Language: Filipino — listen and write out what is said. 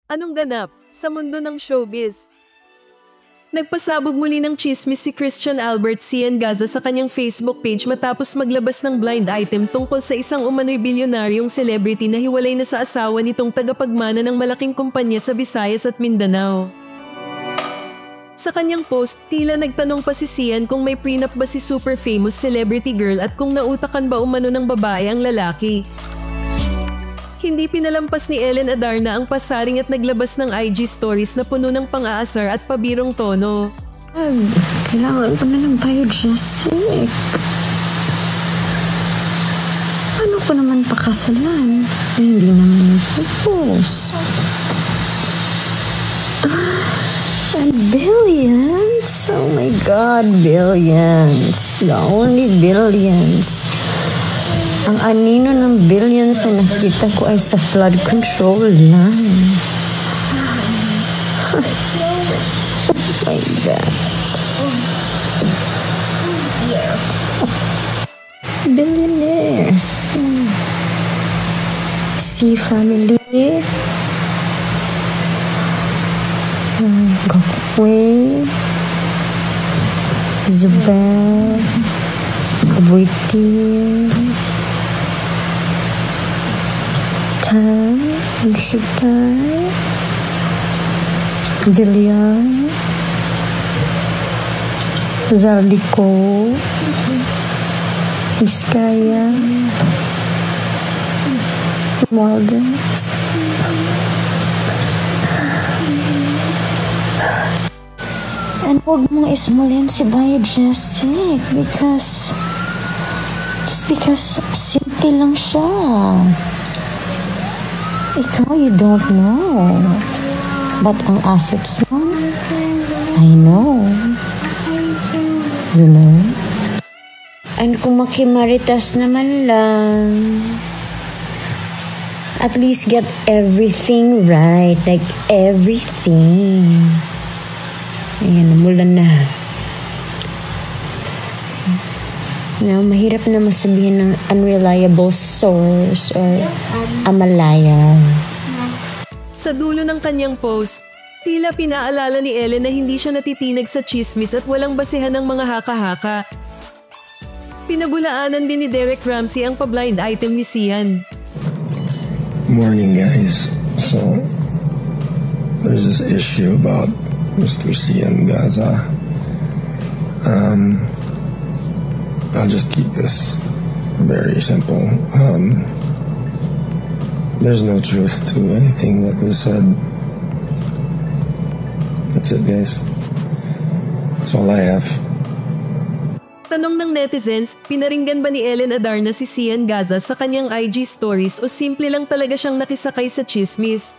Anong ganap sa mundo ng showbiz? Nagpasabog muli ng tsismis si Christian Albert Cian Gaza sa kanyang Facebook page matapos maglabas ng blind item tungkol sa isang umano'y bilyonaryong celebrity na hiwalay na sa asawa nitong tagapagmana ng malaking kumpanya sa Visayas at Mindanao. Sa kanyang post, tila nagtanong pa si Cian kung may prenup ba si super famous celebrity girl at kung nautakan ba umano ng babae ang lalaki. Hindi pinalampas ni Ellen Adarna ang pasaring at naglabas ng IG stories na puno ng pang-aasar at pabirong tono. Kailangan pa na ng biogesic. Ano ko naman pakasalan? Hindi naman propose. And billions? Oh my God, billions. The only billions. Ang anino ng billions na nakita ko ay sa flood control lang. Oh my God. Billionaires. C family. Gokwe. Zubair. Aboitiz. Nagsitar, Villar, Zaldico, Vizcaya, Morgan. And huwag mong ismulin si Biogesic because simple lang siya. Ikaw, you don't know. But ang assets nun, I know. You know? And kung makimaritas naman lang, at least get everything right. Like everything. Ayan, namulan na. No, mahirap na masabihin ng unreliable source or amalaya. Sa dulo ng kanyang post, tila pinaalala ni Ellen na hindi siya natitinag sa chismis at walang basehan ng mga haka-haka. Pinabulaanan din ni Derek Ramsey ang pa-blind item ni Cian. Morning, guys. So, there's this issue about Mr. Cian Gaza. I'll just keep this very simple. There's no truth to anything that was said. That's it, guys. That's all I have. Tanong ng netizens, pinaringgan ba ni Ellen Adarna si Cian Gaza sa kanyang IG stories o simple lang talaga siyang nakisakay sa chismis?